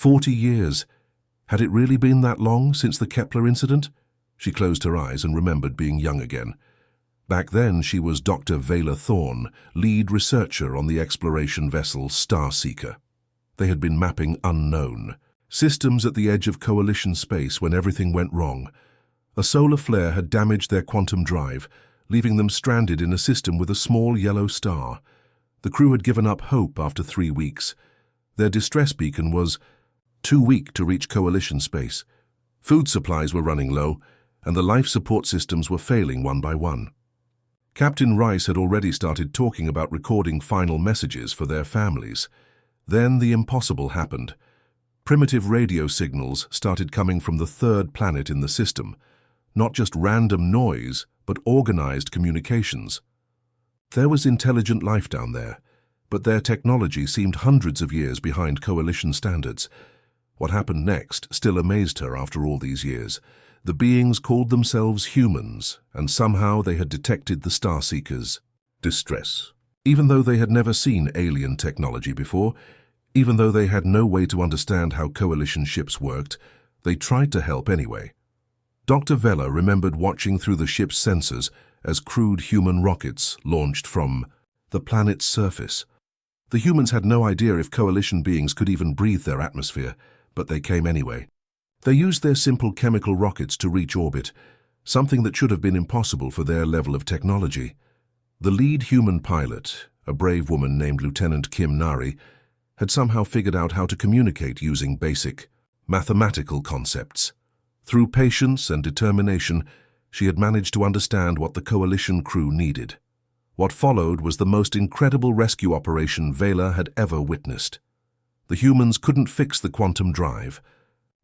40 years. Had it really been that long since the Kepler incident? She closed her eyes and remembered being young again. Back then, she was Dr. Vela Thorne, lead researcher on the exploration vessel Starseeker. They had been mapping unknown systems at the edge of Coalition space when everything went wrong. A solar flare had damaged their quantum drive, leaving them stranded in a system with a small yellow star. The crew had given up hope after 3 weeks. Their distress beacon was too weak to reach Coalition space. Food supplies were running low, and the life support systems were failing one by one. Captain Rice had already started talking about recording final messages for their families. Then the impossible happened. Primitive radio signals started coming from the third planet in the system. Not just random noise, but organized communications. There was intelligent life down there, but their technology seemed hundreds of years behind Coalition standards. What happened next still amazed her after all these years. The beings called themselves humans, and somehow they had detected the Starseekers' distress. Even though they had never seen alien technology before, even though they had no way to understand how Coalition ships worked, they tried to help anyway. Dr. Vela remembered watching through the ship's sensors as crude human rockets launched from the planet's surface. The humans had no idea if Coalition beings could even breathe their atmosphere, but they came anyway. They used their simple chemical rockets to reach orbit, something that should have been impossible for their level of technology. The lead human pilot, a brave woman named Lieutenant Kim Nari, had somehow figured out how to communicate using basic mathematical concepts. Through patience and determination, she had managed to understand what the Coalition crew needed. What followed was the most incredible rescue operation Vela had ever witnessed. The humans couldn't fix the quantum drive,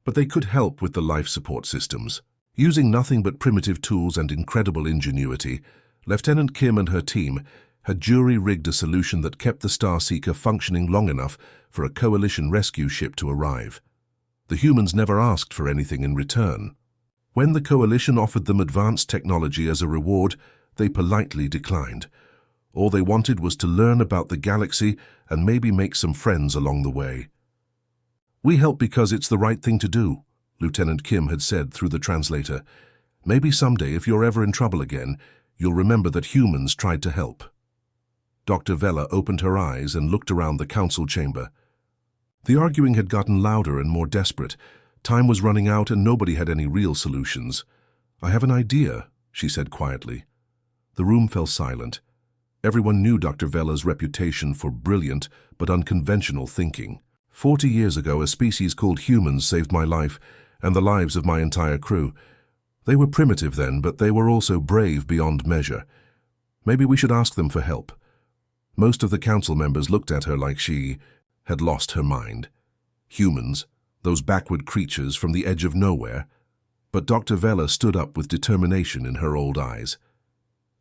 but they could help with the life support systems. Using nothing but primitive tools and incredible ingenuity, Lieutenant Kim and her team had jury-rigged a solution that kept the Starseeker functioning long enough for a Coalition rescue ship to arrive. The humans never asked for anything in return. When the Coalition offered them advanced technology as a reward, they politely declined. All they wanted was to learn about the galaxy and maybe make some friends along the way. "We help because it's the right thing to do," Lieutenant Kim had said through the translator. "Maybe someday, if you're ever in trouble again, you'll remember that humans tried to help." Dr. Vela opened her eyes and looked around the council chamber. The arguing had gotten louder and more desperate. Time was running out and nobody had any real solutions. "I have an idea," she said quietly. The room fell silent. Everyone knew Dr. Vela's reputation for brilliant but unconventional thinking. 40 years ago, a species called humans saved my life and the lives of my entire crew. They were primitive then, but they were also brave beyond measure. Maybe we should ask them for help. Most of the council members looked at her like she had lost her mind. Humans, those backward creatures from the edge of nowhere. But Dr. Vela stood up with determination in her old eyes.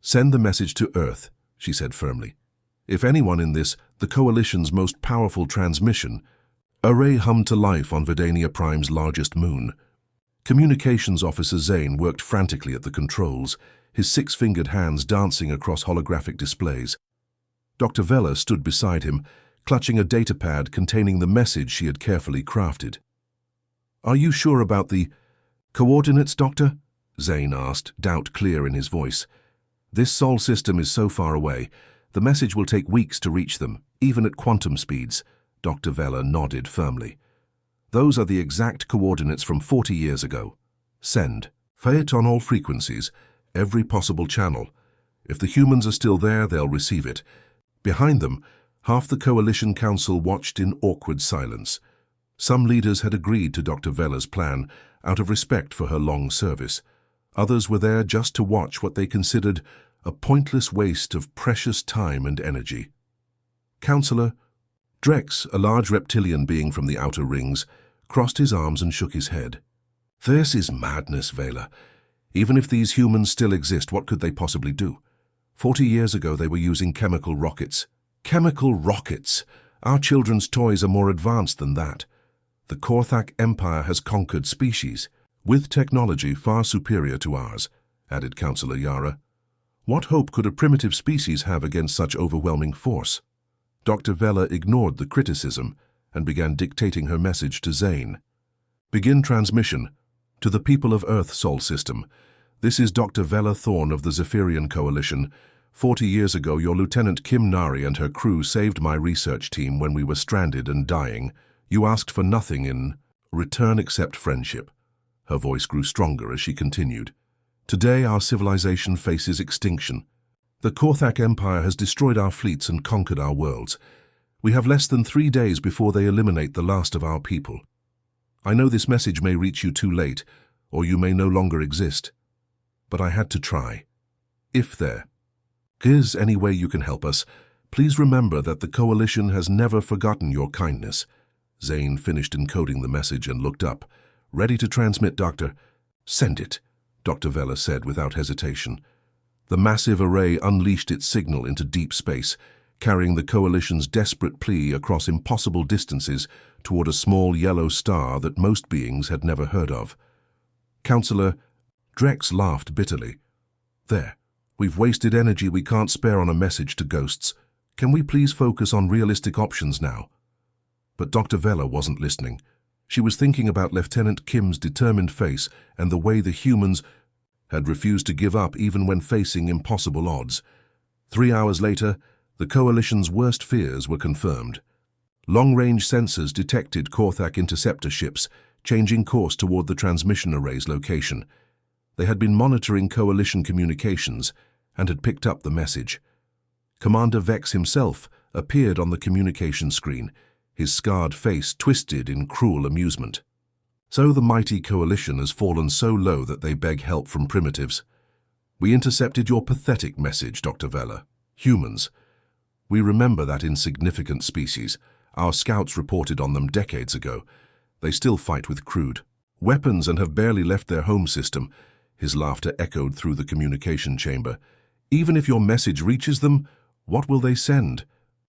"Send the message to Earth," she said firmly. "If anyone in this, the Coalition's most powerful transmission," a ray hummed to life on Verdania Prime's largest moon. Communications Officer Zane worked frantically at the controls, his six-fingered hands dancing across holographic displays. Dr. Vela stood beside him, clutching a datapad containing the message she had carefully crafted. "Are you sure about the coordinates, Doctor?" Zane asked, doubt clear in his voice. "This Sol system is so far away. The message will take weeks to reach them, even at quantum speeds." Dr. Vela nodded firmly. "Those are the exact coordinates from 40 years ago. Send. Fire it on all frequencies, every possible channel. If the humans are still there, they'll receive it." Behind them, half the Coalition Council watched in awkward silence. Some leaders had agreed to Dr. Vela's plan out of respect for her long service. Others were there just to watch what they considered a pointless waste of precious time and energy. Counselor Drex, a large reptilian being from the outer rings, crossed his arms and shook his head. "This is madness, Vela. Even if these humans still exist, what could they possibly do? 40 years ago they were using chemical rockets." "Chemical rockets! Our children's toys are more advanced than that. The Korthak Empire has conquered species, with technology far superior to ours," added Counselor Yara. "What hope could a primitive species have against such overwhelming force?" Dr. Vela ignored the criticism. and began dictating her message to Zane. Begin transmission. To the people of Earth Sol System. This is Dr. Vela Thorne of the Zephyrian Coalition. 40 years ago, your Lieutenant Kim Nari and her crew saved my research team when we were stranded and dying. You asked for nothing in return except friendship. Her voice grew stronger as she continued. Today, our civilization faces extinction. The Korthak Empire has destroyed our fleets and conquered our worlds. We have less than 3 days before they eliminate the last of our people. I know this message may reach you too late, or you may no longer exist. But I had to try. If there is any way you can help us, please remember that the Coalition has never forgotten your kindness. Zane finished encoding the message and looked up. Ready to transmit, Doctor. Send it, Dr. Vela said without hesitation. The massive array unleashed its signal into deep space, carrying the Coalition's desperate plea across impossible distances toward a small yellow star that most beings had never heard of. Counselor Drex laughed bitterly. There, we've wasted energy we can't spare on a message to ghosts. Can we please focus on realistic options now? But Dr. Vela wasn't listening. She was thinking about Lieutenant Kim's determined face and the way the humans had refused to give up even when facing impossible odds. 3 hours later, the Coalition's worst fears were confirmed. Long-range sensors detected Korthak interceptor ships, changing course toward the transmission array's location. They had been monitoring Coalition communications and had picked up the message. Commander Vex himself appeared on the communication screen, his scarred face twisted in cruel amusement. So the mighty Coalition has fallen so low that they beg help from primitives. We intercepted your pathetic message, Dr. Vela. Humans. We remember that insignificant species. Our scouts reported on them decades ago. They still fight with crude weapons and have barely left their home system. His laughter echoed through the communication chamber. Even if your message reaches them, what will they send?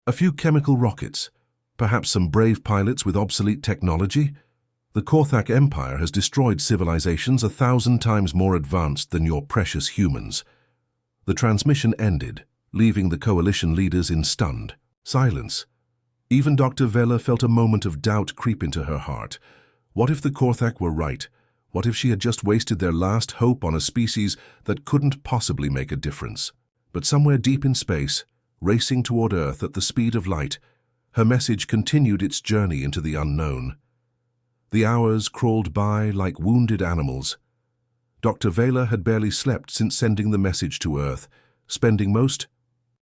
A few chemical rockets? Perhaps some brave pilots with obsolete technology? The Korthak Empire has destroyed civilizations 1,000 times more advanced than your precious humans. The transmission ended, leaving the Coalition leaders in stunned silence. Even Dr. Vela felt a moment of doubt creep into her heart. What if the Korthak were right? What if she had just wasted their last hope on a species that couldn't possibly make a difference? But somewhere deep in space, racing toward Earth at the speed of light, her message continued its journey into the unknown. The hours crawled by like wounded animals. Dr. Vela had barely slept since sending the message to Earth, spending most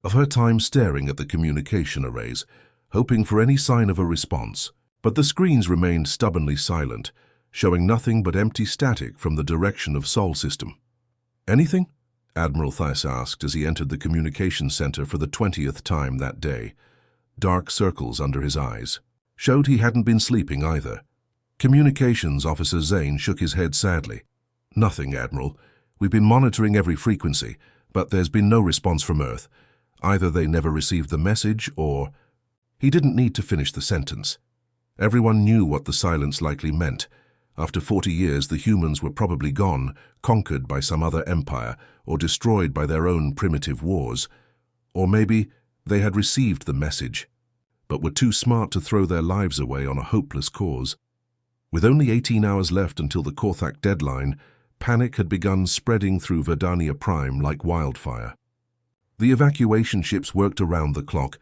of her time staring at the communication arrays, hoping for any sign of a response. But the screens remained stubbornly silent, showing nothing but empty static from the direction of Sol System. Anything? Admiral Theiss asked as he entered the communication center for the 20th time that day. Dark circles under his eyes showed he hadn't been sleeping either. Communications Officer Zane shook his head sadly. Nothing, Admiral. We've been monitoring every frequency, but there's been no response from Earth. Either they never received the message or... He didn't need to finish the sentence. Everyone knew what the silence likely meant. After 40 years, the humans were probably gone, conquered by some other empire, or destroyed by their own primitive wars. Or maybe they had received the message, but were too smart to throw their lives away on a hopeless cause. With only 18 hours left until the Korthak deadline, panic had begun spreading through Verdania Prime like wildfire. The evacuation ships worked around the clock,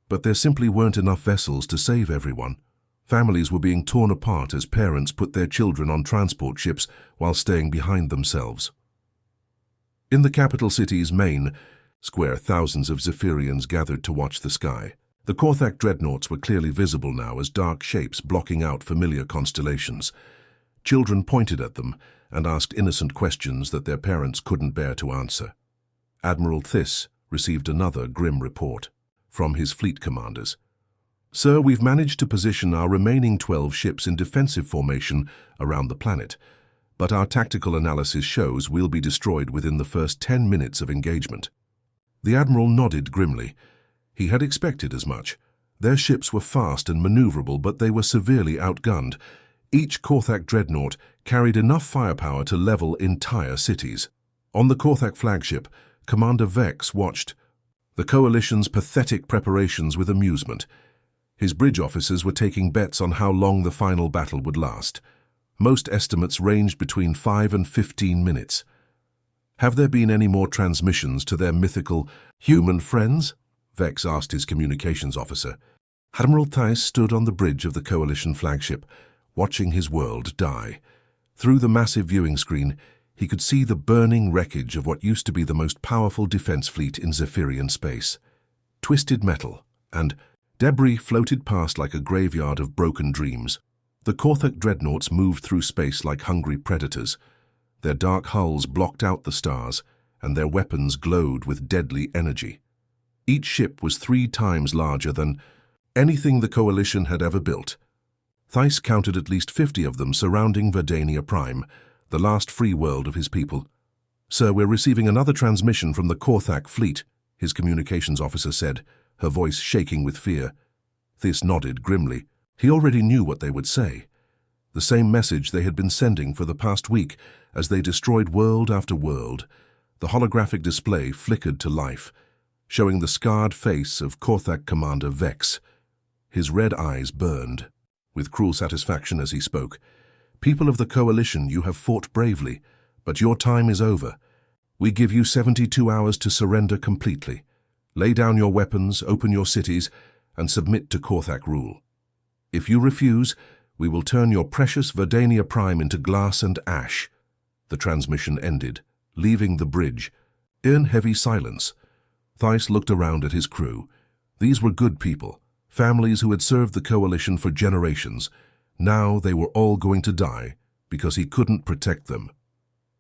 but there simply weren't enough vessels to save everyone. Families were being torn apart as parents put their children on transport ships while staying behind themselves. In the capital city's main square, thousands of Zephyrians gathered to watch the sky. The Korthak dreadnoughts were clearly visible now as dark shapes blocking out familiar constellations. Children pointed at them and asked innocent questions that their parents couldn't bear to answer. Admiral Theiss received another grim report from his fleet commanders. Sir, we've managed to position our remaining 12 ships in defensive formation around the planet, but our tactical analysis shows we'll be destroyed within the first 10 minutes of engagement. The Admiral nodded grimly. He had expected as much. Their ships were fast and maneuverable, but they were severely outgunned. Each Korthak dreadnought carried enough firepower to level entire cities. On the Korthak flagship, Commander Vex watched the Coalition's pathetic preparations with amusement. His bridge officers were taking bets on how long the final battle would last. Most estimates ranged between 5 and 15 minutes. "Have there been any more transmissions to their mythical human friends?" Vex asked his communications officer. Admiral Theiss stood on the bridge of the Coalition flagship, watching his world die. Through the massive viewing screen, he could see the burning wreckage of what used to be the most powerful defense fleet in Zephyrian space. Twisted metal and debris floated past like a graveyard of broken dreams. The Korthak dreadnoughts moved through space like hungry predators. Their dark hulls blocked out the stars, and their weapons glowed with deadly energy. Each ship was 3 times larger than anything the Coalition had ever built. Theiss counted at least 50 of them surrounding Verdania Prime, the last free world of his people. "Sir, we're receiving another transmission from the Korthak fleet," his communications officer said, her voice shaking with fear. Theiss nodded grimly. He already knew what they would say. The same message they had been sending for the past week as they destroyed world after world. The holographic display flickered to life, showing the scarred face of Korthak Commander Vex. His red eyes burned with cruel satisfaction as he spoke. "People of the Coalition, you have fought bravely, but your time is over. We give you 72 hours to surrender completely. Lay down your weapons, open your cities, and submit to Korthak rule. If you refuse, we will turn your precious Verdania Prime into glass and ash." The transmission ended, leaving the bridge in heavy silence. Theiss looked around at his crew. These were good people, families who had served the Coalition for generations. Now they were all going to die because he couldn't protect them.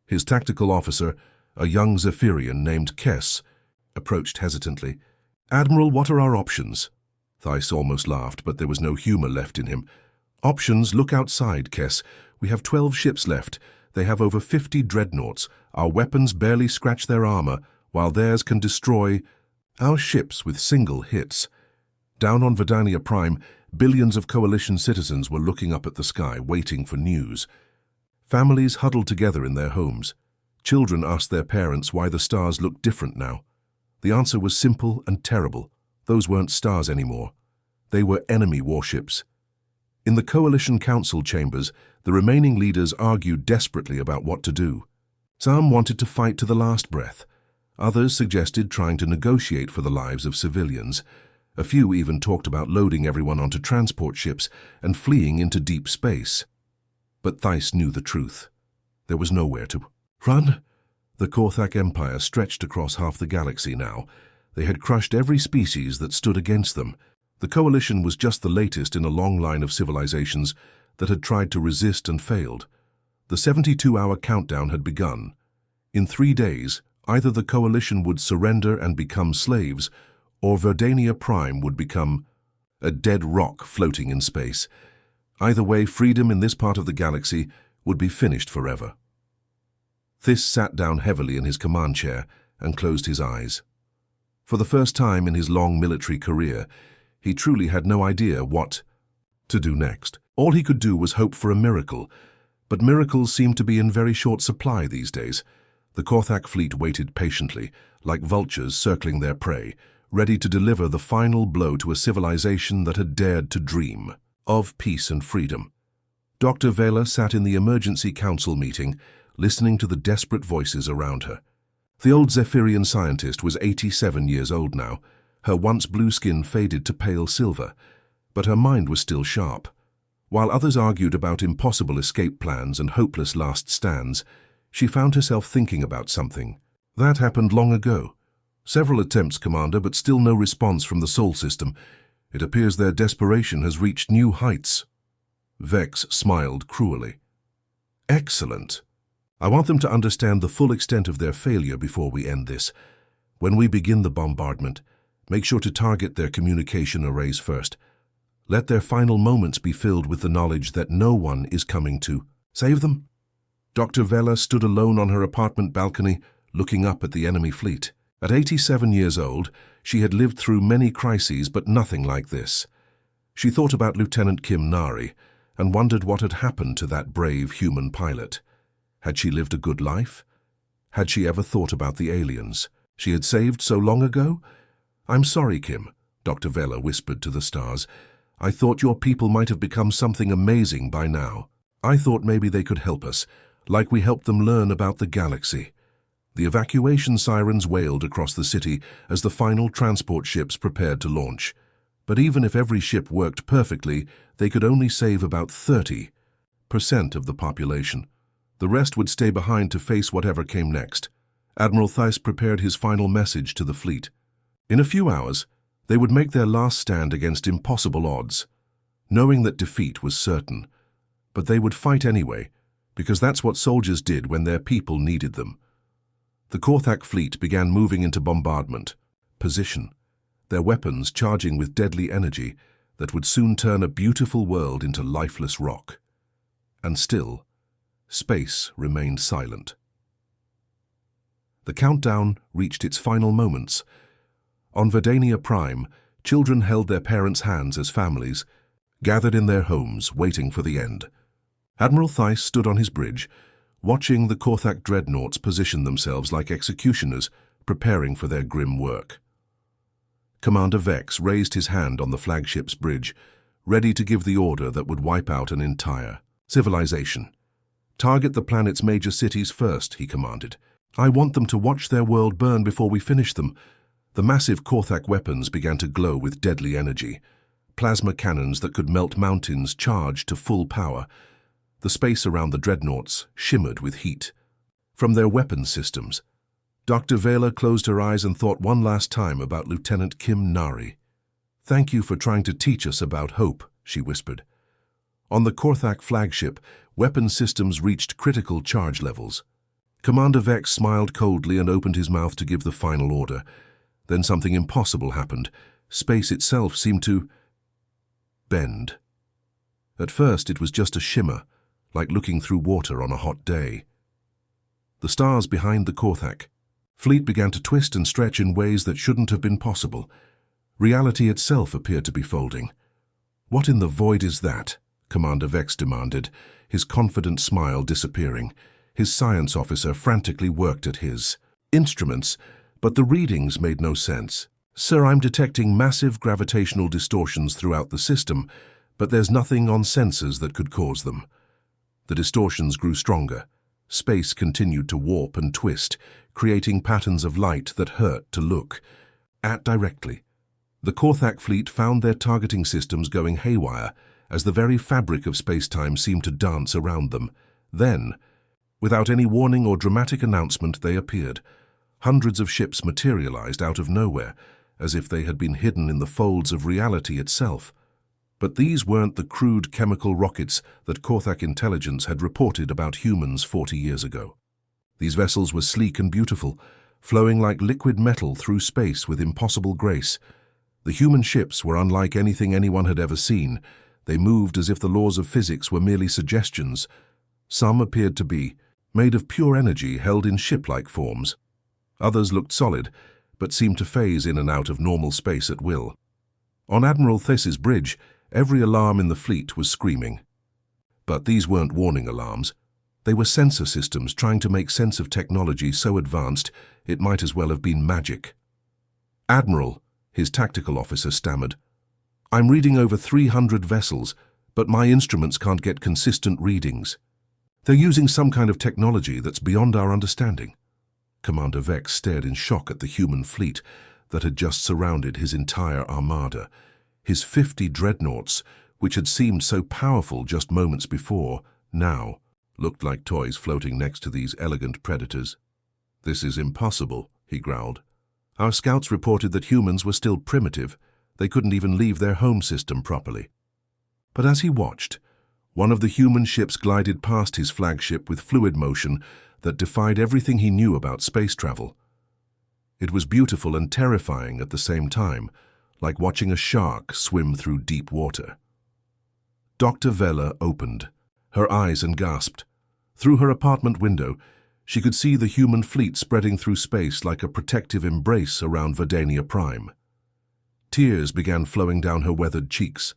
His tactical officer, a young Zephyrian named Kess, approached hesitantly. "Admiral, what are our options?" Theiss almost laughed, but there was no humor left in him. "Options? Look outside, Kess. We have 12 ships left. They have over 50 dreadnoughts. Our weapons barely scratch their armor, while theirs can destroy our ships with single hits." Down on Verdania Prime, billions of Coalition citizens were looking up at the sky, waiting for news. Families huddled together in their homes. Children asked their parents why the stars looked different now. The answer was simple and terrible. Those weren't stars anymore. They were enemy warships. In the Coalition Council chambers, the remaining leaders argued desperately about what to do. Some wanted to fight to the last breath. Others suggested trying to negotiate for the lives of civilians. A few even talked about loading everyone onto transport ships and fleeing into deep space. But Theiss knew the truth. There was nowhere to run. The Korthak Empire stretched across half the galaxy now. They had crushed every species that stood against them. The Coalition was just the latest in a long line of civilizations that had tried to resist and failed. The 72-hour countdown had begun. In 3 days, either the Coalition would surrender and become slaves, or Verdania Prime would become a dead rock floating in space. Either way, freedom in this part of the galaxy would be finished forever. Theiss sat down heavily in his command chair and closed his eyes. For the first time in his long military career, he truly had no idea what to do next. All he could do was hope for a miracle, but miracles seemed to be in very short supply these days. The Korthak fleet waited patiently, like vultures circling their prey, ready to deliver the final blow to a civilization that had dared to dream of peace and freedom. Dr. Vela sat in the emergency council meeting, listening to the desperate voices around her. The old Zephyrian scientist was 87 years old now. Her once blue skin faded to pale silver, but her mind was still sharp. While others argued about impossible escape plans and hopeless last stands, she found herself thinking about something. That happened long ago. Several attempts, Commander, but still no response from the Sol system. It appears their desperation has reached new heights. Vex smiled cruelly. Excellent. I want them to understand the full extent of their failure before we end this. When we begin the bombardment, make sure to target their communication arrays first. Let their final moments be filled with the knowledge that no one is coming to save them. Dr. Vela stood alone on her apartment balcony, looking up at the enemy fleet. At 87 years old, she had lived through many crises, but nothing like this. She thought about Lieutenant Kim Nari and wondered what had happened to that brave human pilot. Had she lived a good life? Had she ever thought about the aliens she had saved so long ago? "I'm sorry, Kim," Dr. Vela whispered to the stars. I thought your people might have become something amazing by now. I thought maybe they could help us, like we helped them learn about the galaxy." The evacuation sirens wailed across the city as the final transport ships prepared to launch. But even if every ship worked perfectly, they could only save about 30% of the population. The rest would stay behind to face whatever came next. Admiral Theiss prepared his final message to the fleet. In a few hours, they would make their last stand against impossible odds, knowing that defeat was certain. But they would fight anyway, because that's what soldiers did when their people needed them. The Korthak fleet began moving into bombardment position, their weapons charging with deadly energy that would soon turn a beautiful world into lifeless rock. And still, space remained silent. The countdown reached its final moments. On Verdania Prime, children held their parents' hands as families, gathered in their homes, waiting for the end. Admiral Theiss stood on his bridge, watching the Korthak dreadnoughts position themselves like executioners, preparing for their grim work. Commander Vex raised his hand on the flagship's bridge, ready to give the order that would wipe out an entire civilization. "Target the planet's major cities first," he commanded. "I want them to watch their world burn before we finish them." The massive Korthak weapons began to glow with deadly energy. Plasma cannons that could melt mountains charged to full power. The space around the dreadnoughts shimmered with heat. From their weapon systems, Dr. Vela closed her eyes and thought one last time about Lieutenant Kim Nari. "Thank you for trying to teach us about hope," she whispered. On the Korthak flagship, weapon systems reached critical charge levels. Commander Vex smiled coldly and opened his mouth to give the final order. Then something impossible happened. Space itself seemed to bend. At first it was just a shimmer, like looking through water on a hot day. The stars behind the Korthak fleet began to twist and stretch in ways that shouldn't have been possible. Reality itself appeared to be folding. "What in the void is that?" Commander Vex demanded, his confident smile disappearing. His science officer frantically worked at his instruments, but the readings made no sense. "Sir, I'm detecting massive gravitational distortions throughout the system, but there's nothing on sensors that could cause them." The distortions grew stronger. Space continued to warp and twist, creating patterns of light that hurt to look at directly. The Korthak fleet found their targeting systems going haywire as the very fabric of space-time seemed to dance around them. Then, without any warning or dramatic announcement, they appeared. Hundreds of ships materialized out of nowhere, as if they had been hidden in the folds of reality itself. But these weren't the crude chemical rockets that Korthak intelligence had reported about humans 40 years ago. These vessels were sleek and beautiful, flowing like liquid metal through space with impossible grace. The human ships were unlike anything anyone had ever seen. They moved as if the laws of physics were merely suggestions. Some appeared to be made of pure energy held in ship-like forms. Others looked solid, but seemed to phase in and out of normal space at will. On Admiral Theiss's bridge, every alarm in the fleet was screaming. But these weren't warning alarms. They were sensor systems trying to make sense of technology so advanced it might as well have been magic. "Admiral," his tactical officer stammered, "I'm reading over 300 vessels, but my instruments can't get consistent readings. They're using some kind of technology that's beyond our understanding." Commander Vex stared in shock at the human fleet that had just surrounded his entire armada. His 50 dreadnoughts, which had seemed so powerful just moments before, now looked like toys floating next to these elegant predators. "This is impossible," he growled. "Our scouts reported that humans were still primitive. They couldn't even leave their home system properly." But as he watched, one of the human ships glided past his flagship with fluid motion that defied everything he knew about space travel. It was beautiful and terrifying at the same time, like watching a shark swim through deep water. Dr. Vela opened her eyes and gasped. Through her apartment window, she could see the human fleet spreading through space like a protective embrace around Verdania Prime. Tears began flowing down her weathered cheeks.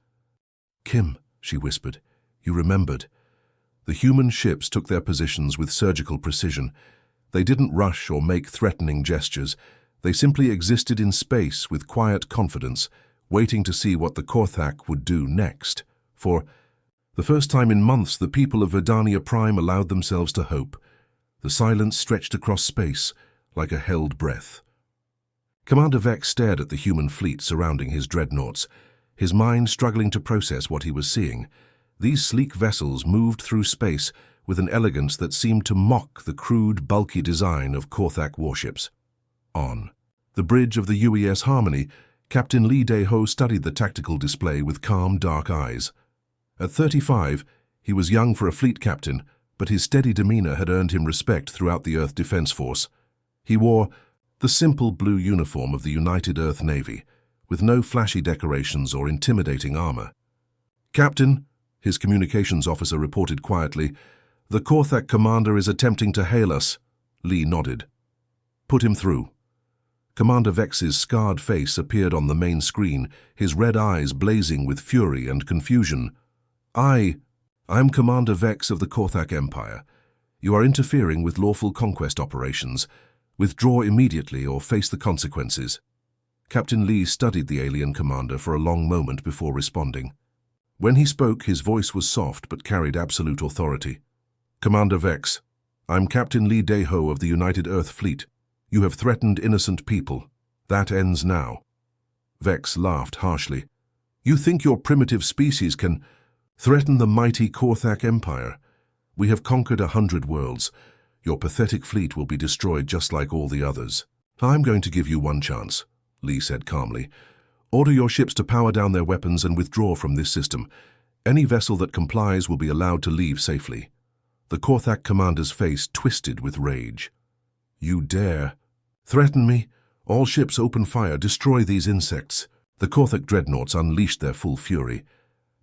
"Kim," she whispered, "you remembered." The human ships took their positions with surgical precision. They didn't rush or make threatening gestures. They simply existed in space with quiet confidence, waiting to see what the Korthak would do next. For the first time in months, the people of Verdania Prime allowed themselves to hope. The silence stretched across space like a held breath. Commander Vex stared at the human fleet surrounding his dreadnoughts, his mind struggling to process what he was seeing. These sleek vessels moved through space with an elegance that seemed to mock the crude, bulky design of Korthak warships. On the bridge of the UES Harmony, Captain Lee Dae-ho studied the tactical display with calm, dark eyes. At 35, he was young for a fleet captain, but his steady demeanor had earned him respect throughout the Earth Defense Force. He wore the simple blue uniform of the United Earth Navy, with no flashy decorations or intimidating armor. "Captain," his communications officer reported quietly, "the Korthak commander is attempting to hail us." Lee nodded. "Put him through." Commander Vex's scarred face appeared on the main screen, his red eyes blazing with fury and confusion. I'm Commander Vex of the Korthak Empire. You are interfering with lawful conquest operations. Withdraw immediately or face the consequences." Captain Lee studied the alien commander for a long moment before responding. When he spoke, his voice was soft but carried absolute authority. "Commander Vex, I'm Captain Lee Dae-ho of the United Earth Fleet. You have threatened innocent people. That ends now." Vex laughed harshly. "You think your primitive species can threaten the mighty Korthak Empire? We have conquered 100 worlds. Your pathetic fleet will be destroyed just like all the others." "I'm going to give you one chance," Lee said calmly. "Order your ships to power down their weapons and withdraw from this system. Any vessel that complies will be allowed to leave safely." The Korthak commander's face twisted with rage. "You dare threaten me? All ships open fire, destroy these insects." The Korthak dreadnoughts unleashed their full fury.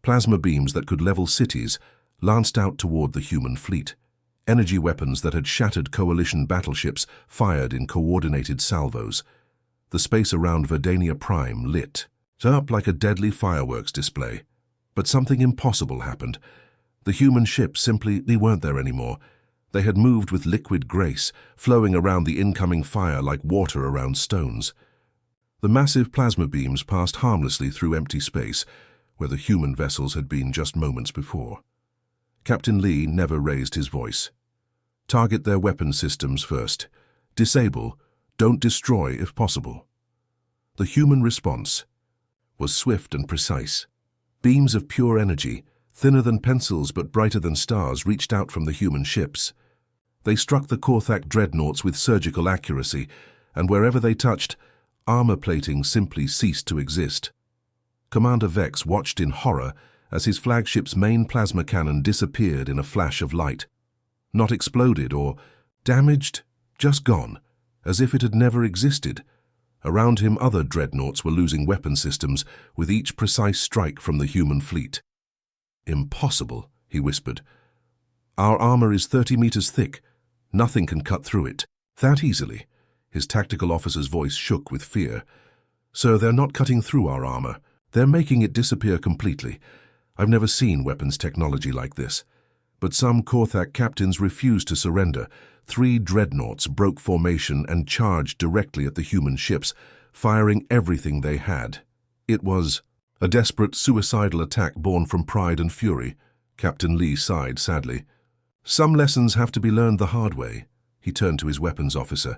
Plasma beams that could level cities lanced out toward the human fleet. Energy weapons that had shattered coalition battleships fired in coordinated salvos. The space around Verdania Prime lit up like a deadly fireworks display. But something impossible happened. The human ships simply weren't there anymore. They had moved with liquid grace, flowing around the incoming fire like water around stones. The massive plasma beams passed harmlessly through empty space, where the human vessels had been just moments before. Captain Lee never raised his voice. "Target their weapon systems first. Disable, don't destroy if possible." The human response was swift and precise. Beams of pure energy, thinner than pencils but brighter than stars, reached out from the human ships. They struck the Korthak dreadnoughts with surgical accuracy, and wherever they touched, armor plating simply ceased to exist. Commander Vex watched in horror as his flagship's main plasma cannon disappeared in a flash of light. Not exploded or damaged, just gone, as if it had never existed. Around him, other dreadnoughts were losing weapon systems with each precise strike from the human fleet. "Impossible," he whispered. "Our armor is 30 meters thick. Nothing can cut through it that easily." His tactical officer's voice shook with fear. "Sir, they're not cutting through our armor. They're making it disappear completely. I've never seen weapons technology like this." But some Korthak captains refused to surrender. 3 dreadnoughts broke formation and charged directly at the human ships, firing everything they had. It was a desperate, suicidal attack born from pride and fury. Captain Lee sighed sadly. "Some lessons have to be learned the hard way." He turned to his weapons officer.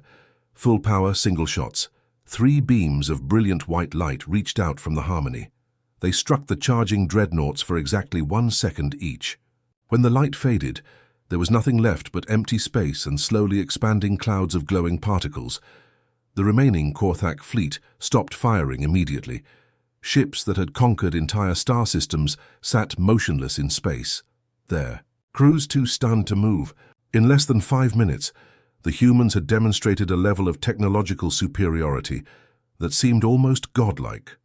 Full power, single shots. 3 beams of brilliant white light reached out from the Harmony. They struck the charging dreadnoughts for exactly 1 second each. When the light faded, there was nothing left but empty space and slowly expanding clouds of glowing particles. The remaining Korthak fleet stopped firing immediately. Ships that had conquered entire star systems sat motionless in space. Their crews too stunned to move. In less than 5 minutes, the humans had demonstrated a level of technological superiority that seemed almost godlike.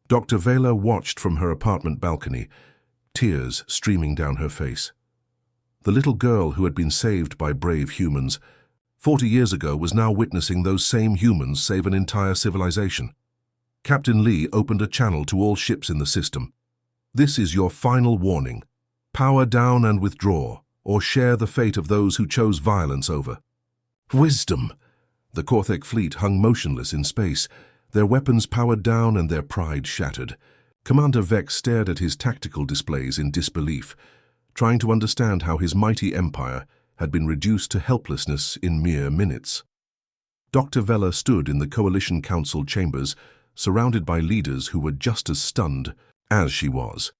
Dr. Vela watched from her apartment balcony, tears streaming down her face. The little girl who had been saved by brave humans 40 years ago was now witnessing those same humans save an entire civilization. Captain Lee opened a channel to all ships in the system. "This is your final warning. Power down and withdraw, or share the fate of those who chose violence over." Wisdom! The Korthak fleet hung motionless in space, their weapons powered down and their pride shattered. Commander Vex stared at his tactical displays in disbelief, trying to understand how his mighty empire had been reduced to helplessness in mere minutes. Dr. Vela stood in the Coalition Council chambers, surrounded by leaders who were just as stunned as she was.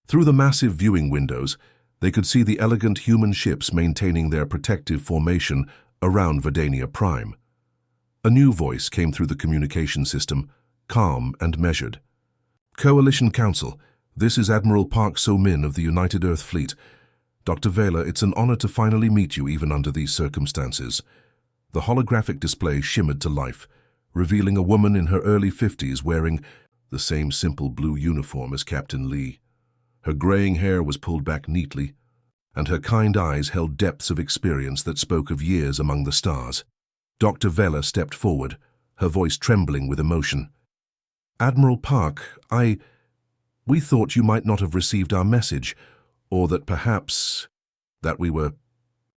Through the massive viewing windows, they could see the elegant human ships maintaining their protective formation around Verdania Prime. A new voice came through the communication system, calm and measured. "Coalition Council, this is Admiral Park So-min of the United Earth Fleet. Dr. Vela, it's an honor to finally meet you even under these circumstances." The holographic display shimmered to life, revealing a woman in her early 50s wearing the same simple blue uniform as Captain Lee. Her graying hair was pulled back neatly, and her kind eyes held depths of experience that spoke of years among the stars. Dr. Vela stepped forward, her voice trembling with emotion. "Admiral Park, we thought you might not have received our message, or that perhaps that we were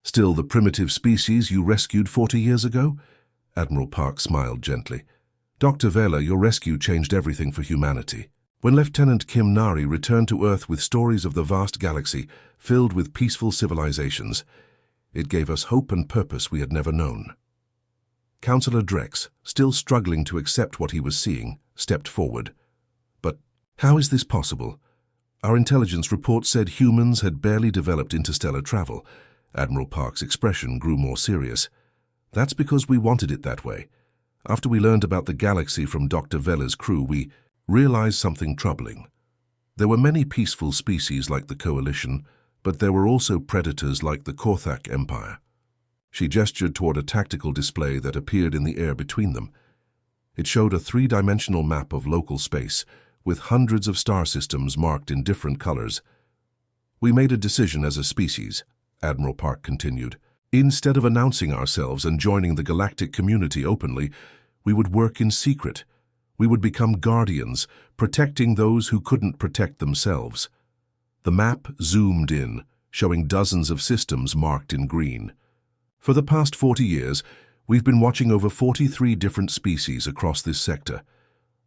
still the primitive species you rescued 40 years ago?" Admiral Park smiled gently. "Dr. Vela, your rescue changed everything for humanity. When Lieutenant Kim Nari returned to Earth with stories of the vast galaxy filled with peaceful civilizations, it gave us hope and purpose we had never known." Councillor Drex, still struggling to accept what he was seeing, stepped forward. "But how is this possible? Our intelligence report said humans had barely developed interstellar travel." Admiral Park's expression grew more serious. "That's because we wanted it that way. After we learned about the galaxy from Dr. Vela's crew, we realized something troubling. There were many peaceful species like the Coalition, but there were also predators like the Korthak Empire." She gestured toward a tactical display that appeared in the air between them. It showed a three-dimensional map of local space, with hundreds of star systems marked in different colors. "We made a decision as a species," Admiral Park continued. "Instead of announcing ourselves and joining the galactic community openly, we would work in secret. We would become guardians, protecting those who couldn't protect themselves." The map zoomed in, showing dozens of systems marked in green. "For the past 40 years, we've been watching over 43 different species across this sector.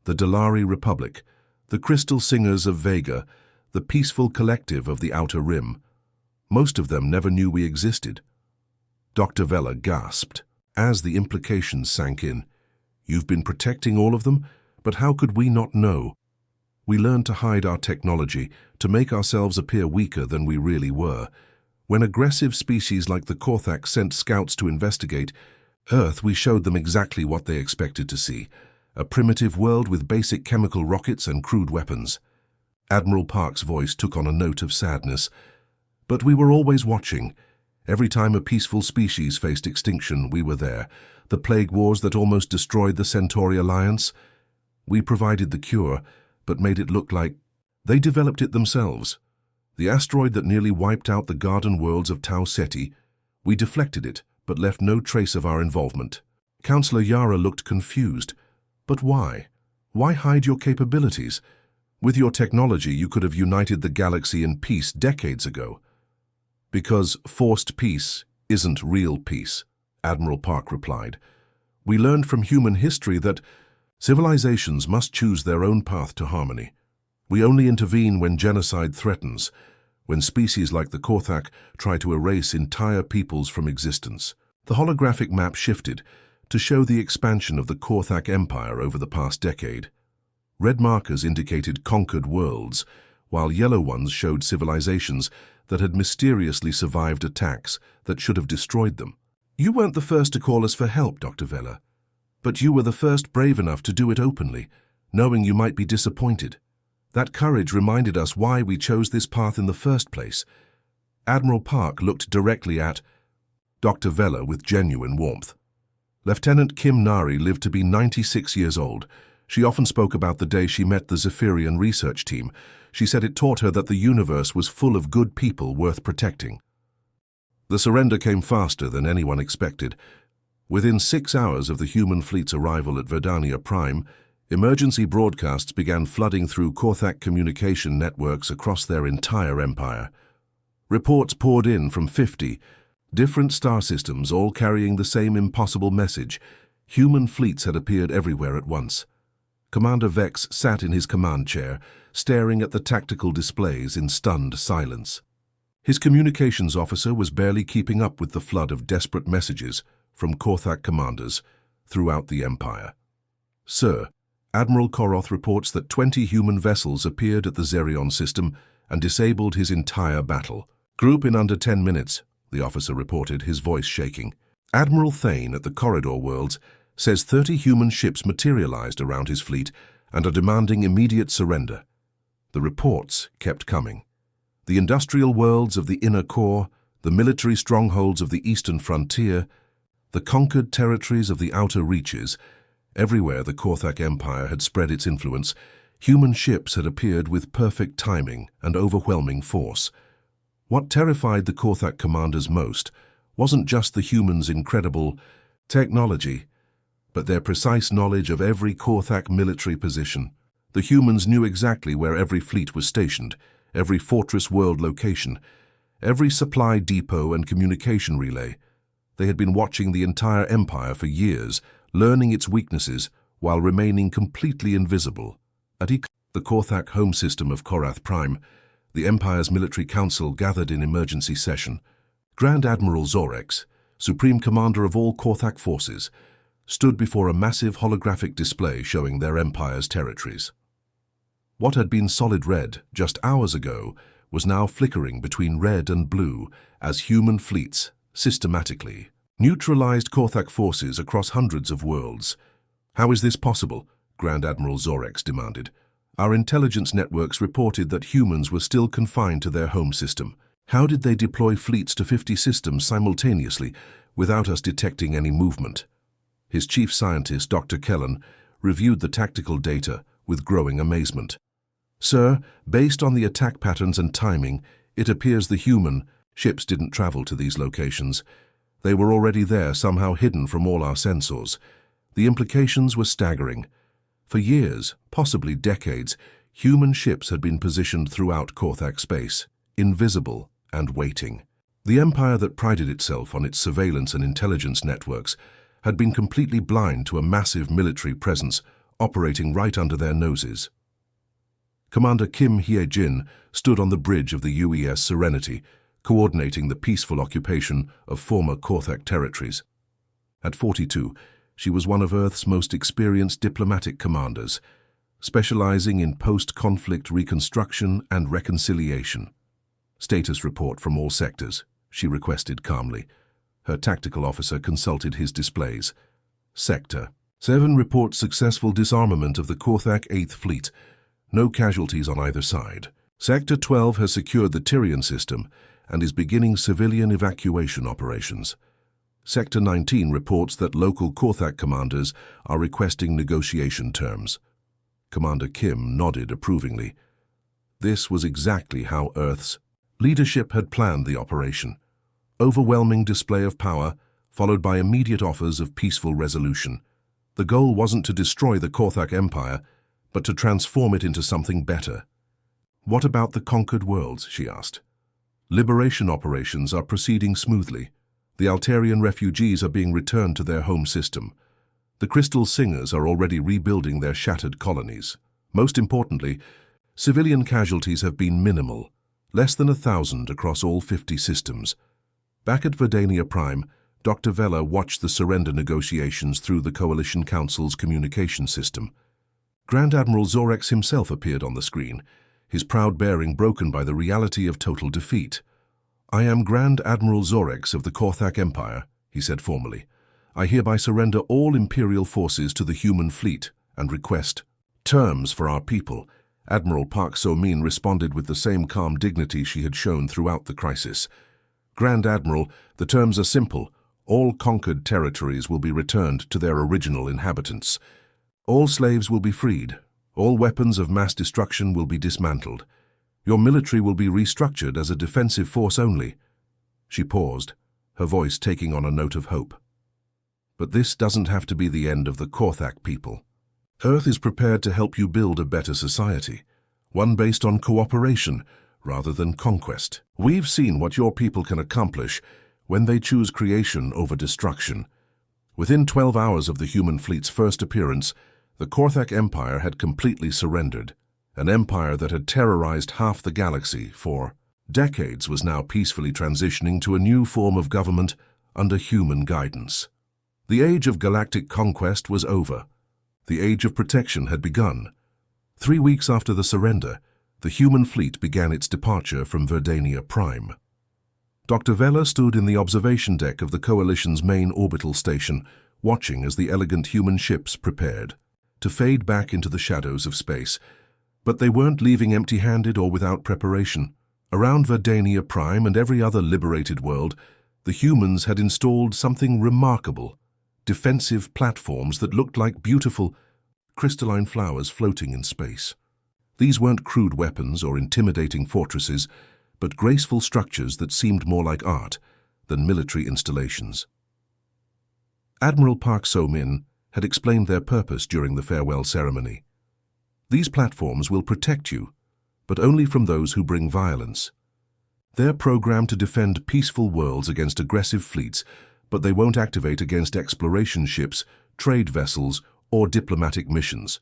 The Dalari Republic, the Crystal Singers of Vega, the Peaceful Collective of the Outer Rim. Most of them never knew we existed." Dr. Vela gasped as the implications sank in. "You've been protecting all of them? But how could we not know? We learned to hide our technology, to make ourselves appear weaker than we really were. When aggressive species like the Korthak sent scouts to investigate Earth, we showed them exactly what they expected to see, a primitive world with basic chemical rockets and crude weapons." Admiral Park's voice took on a note of sadness. "But we were always watching. Every time a peaceful species faced extinction, we were there. The plague wars that almost destroyed the Centauri Alliance. We provided the cure, but made it look like they developed it themselves. The asteroid that nearly wiped out the garden worlds of Tau Ceti, we deflected it, but left no trace of our involvement." Councillor Yara looked confused. "But why? Why hide your capabilities? With your technology, you could have united the galaxy in peace decades ago." "Because forced peace isn't real peace," Admiral Park replied. "We learned from human history that civilizations must choose their own path to harmony. We only intervene when genocide threatens, when species like the Korthak try to erase entire peoples from existence." The holographic map shifted to show the expansion of the Korthak Empire over the past decade. Red markers indicated conquered worlds, while yellow ones showed civilizations that had mysteriously survived attacks that should have destroyed them. "You weren't the first to call us for help, Dr. Vela. But you were the first brave enough to do it openly, knowing you might be disappointed. That courage reminded us why we chose this path in the first place." Admiral Park looked directly at Dr. Vela with genuine warmth. Lieutenant Kim Nari lived to be 96 years old. She often spoke about the day she met the Zephyrian research team. She said it taught her that the universe was full of good people worth protecting. The surrender came faster than anyone expected. Within 6 hours of the human fleet's arrival at Verdania Prime, emergency broadcasts began flooding through Korthak communication networks across their entire empire. Reports poured in from 50 different star systems, all carrying the same impossible message. Human fleets had appeared everywhere at once. Commander Vex sat in his command chair, staring at the tactical displays in stunned silence. His communications officer was barely keeping up with the flood of desperate messages from Korthak commanders throughout the Empire. "Sir, Admiral Koroth reports that 20 human vessels appeared at the Zerion system and disabled his entire battle. Group in under 10 minutes, the officer reported, his voice shaking. Admiral Thane at the Corridor Worlds says 30 human ships materialized around his fleet and are demanding immediate surrender. The reports kept coming. The industrial worlds of the inner core, the military strongholds of the eastern frontier, the conquered territories of the outer reaches, everywhere the Korthak Empire had spread its influence, human ships had appeared with perfect timing and overwhelming force. What terrified the Korthak commanders most wasn't just the humans' incredible technology, but their precise knowledge of every Korthak military position. The humans knew exactly where every fleet was stationed, every fortress world location, every supply depot and communication relay. They had been watching the entire empire for years, learning its weaknesses while remaining completely invisible. At the Korthak home system of Korath Prime, the Empire's military council gathered in emergency session. Grand Admiral Zorex, Supreme Commander of all Korthak forces, stood before a massive holographic display showing their Empire's territories. What had been solid red just hours ago was now flickering between red and blue as human fleets systematically neutralized Korthak forces across hundreds of worlds. "How is this possible?" Grand Admiral Zorex demanded. "Our intelligence networks reported that humans were still confined to their home system. How did they deploy fleets to 50 systems simultaneously without us detecting any movement?" His chief scientist, Dr. Kellen, reviewed the tactical data with growing amazement. "Sir, based on the attack patterns and timing, it appears the human ships didn't travel to these locations. They were already there, somehow hidden from all our sensors. The implications were staggering. For years, possibly decades, human ships had been positioned throughout Korthak space, invisible and waiting. The empire that prided itself on its surveillance and intelligence networks had been completely blind to a massive military presence operating right under their noses." Commander Kim Hye-jin stood on the bridge of the UES Serenity, coordinating the peaceful occupation of former Korthak territories. At 42, she was one of Earth's most experienced diplomatic commanders, specializing in post-conflict reconstruction and reconciliation. "Status report from all sectors," she requested calmly. Her tactical officer consulted his displays. Sector 7 reports successful disarmament of the Korthak 8th Fleet. No casualties on either side. Sector 12 has secured the Tyrian system and is beginning civilian evacuation operations. Sector 19 reports that local Korthak commanders are requesting negotiation terms. Commander Kim nodded approvingly. This was exactly how Earth's leadership had planned the operation. Overwhelming display of power, followed by immediate offers of peaceful resolution. The goal wasn't to destroy the Korthak Empire, but to transform it into something better. "What about the conquered worlds?" she asked. "Liberation operations are proceeding smoothly. The Altarian refugees are being returned to their home system. The Crystal Singers are already rebuilding their shattered colonies. Most importantly, civilian casualties have been minimal, less than 1,000 across all 50 systems." Back at Verdania Prime, Dr. Vela watched the surrender negotiations through the Coalition Council's communication system. Grand Admiral Zorex himself appeared on the screen, his proud bearing broken by the reality of total defeat. "I am Grand Admiral Zorex of the Korthak Empire," he said formally. "I hereby surrender all Imperial forces to the human fleet and request terms for our people." Admiral Park So-min responded with the same calm dignity she had shown throughout the crisis. "Grand Admiral, the terms are simple. All conquered territories will be returned to their original inhabitants. All slaves will be freed. All weapons of mass destruction will be dismantled. Your military will be restructured as a defensive force only." She paused, her voice taking on a note of hope. "But this doesn't have to be the end of the Korthak people. Earth is prepared to help you build a better society, one based on cooperation rather than conquest. We've seen what your people can accomplish when they choose creation over destruction. Within 12 hours of the human fleet's first appearance, The Korthak Empire had completely surrendered. An empire that had terrorized half the galaxy for decades was now peacefully transitioning to a new form of government under human guidance. The age of galactic conquest was over. The age of protection had begun. 3 weeks after the surrender, the human fleet began its departure from Verdania Prime. Dr. Vela stood in the observation deck of the Coalition's main orbital station, watching as the elegant human ships prepared to fade back into the shadows of space. But they weren't leaving empty-handed or without preparation. Around Verdania Prime and every other liberated world, the humans had installed something remarkable: defensive platforms that looked like beautiful, crystalline flowers floating in space. These weren't crude weapons or intimidating fortresses, but graceful structures that seemed more like art than military installations. Admiral Park So-min had explained their purpose during the farewell ceremony. These platforms will protect you, but only from those who bring violence. They're programmed to defend peaceful worlds against aggressive fleets, but they won't activate against exploration ships, trade vessels, or diplomatic missions.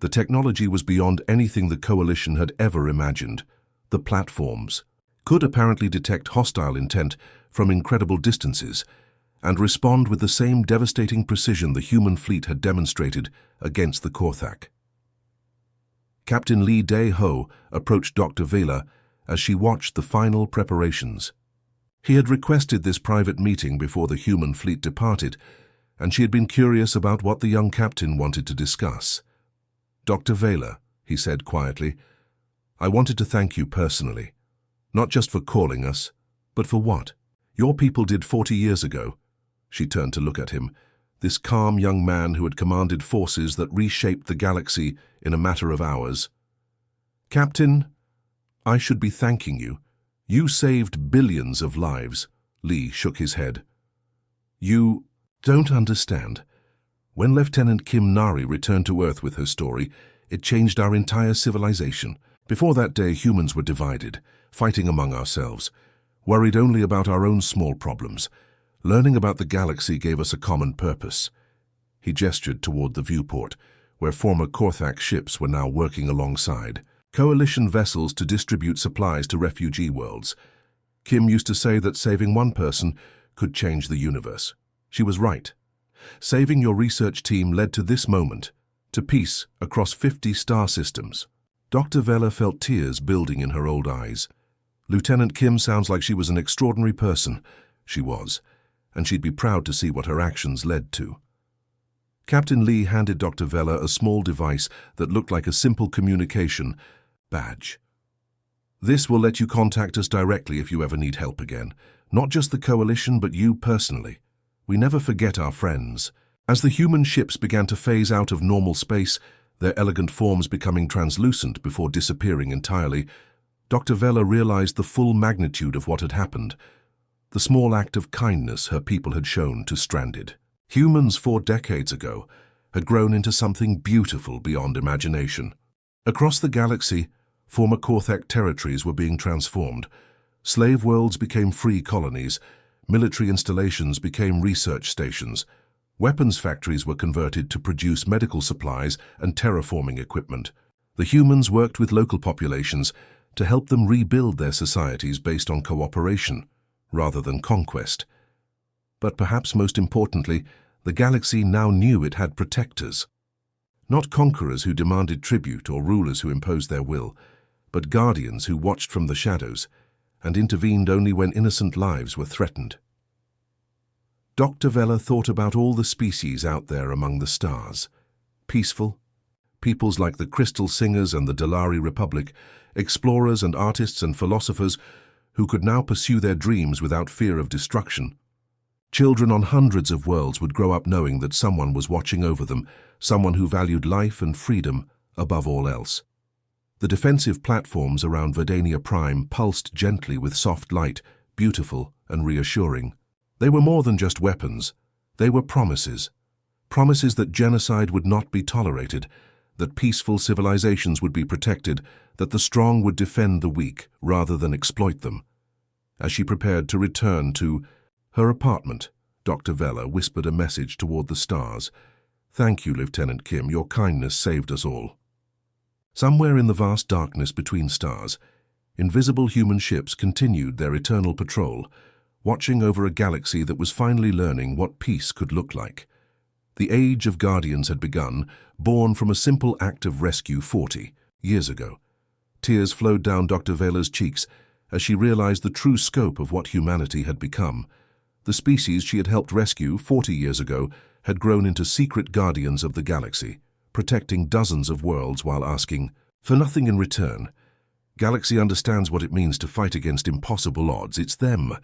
The technology was beyond anything the Coalition had ever imagined. The platforms could apparently detect hostile intent from incredible distances and respond with the same devastating precision the human fleet had demonstrated against the Korthak. Captain Lee Dae-ho approached Dr. Vela as she watched the final preparations. He had requested this private meeting before the human fleet departed, and she had been curious about what the young captain wanted to discuss. "Dr. Vela," he said quietly, "I wanted to thank you personally, not just for calling us, but for what your people did 40 years ago." She turned to look at him, this calm young man who had commanded forces that reshaped the galaxy in a matter of hours. "Captain, I should be thanking you. You saved billions of lives." Lee shook his head. "You don't understand. When Lieutenant Kim Nari returned to Earth with her story, it changed our entire civilization. Before that day, humans were divided, fighting among ourselves, worried only about our own small problems. Learning about the galaxy gave us a common purpose." He gestured toward the viewport, where former Korthak ships were now working alongside Coalition vessels to distribute supplies to refugee worlds. Kim used to say that saving one person could change the universe. She was right. Saving your research team led to this moment, to peace across 50 star systems. Dr. Vela felt tears building in her old eyes. Lieutenant Kim sounds like she was an extraordinary person. She was, and she'd be proud to see what her actions led to. Captain Lee handed Dr. Vela a small device that looked like a simple communication badge. "This will let you contact us directly if you ever need help again. Not just the Coalition, but you personally. We never forget our friends." As the human ships began to phase out of normal space, their elegant forms becoming translucent before disappearing entirely, Dr. Vela realized the full magnitude of what had happened. The small act of kindness her people had shown to stranded humans 4 decades ago had grown into something beautiful beyond imagination. Across the galaxy, former Korthak territories were being transformed. Slave worlds became free colonies. Military installations became research stations. Weapons factories were converted to produce medical supplies and terraforming equipment. The humans worked with local populations to help them rebuild their societies based on cooperation rather than conquest. But perhaps most importantly, the galaxy now knew it had protectors. Not conquerors who demanded tribute or rulers who imposed their will, but guardians who watched from the shadows and intervened only when innocent lives were threatened. Dr. Vela thought about all the species out there among the stars. Peaceful, peoples like the Crystal Singers and the Dalari Republic, explorers and artists and philosophers who could now pursue their dreams without fear of destruction. Children on hundreds of worlds would grow up knowing that someone was watching over them, someone who valued life and freedom above all else. The defensive platforms around Verdania Prime pulsed gently with soft light, beautiful and reassuring. They were more than just weapons. They were promises. Promises that genocide would not be tolerated, that peaceful civilizations would be protected, that the strong would defend the weak rather than exploit them. As she prepared to return to her apartment, Dr. Vela whispered a message toward the stars. Thank you, Lieutenant Kim. Your kindness saved us all. Somewhere in the vast darkness between stars, invisible human ships continued their eternal patrol, watching over a galaxy that was finally learning what peace could look like. The Age of Guardians had begun, born from a simple act of rescue 40 years ago. Tears flowed down Dr. Vela's cheeks as she realized the true scope of what humanity had become. The species she had helped rescue 40 years ago had grown into secret guardians of the galaxy, protecting dozens of worlds while asking for nothing in return. Galaxy understands what it means to fight against impossible odds. It's them,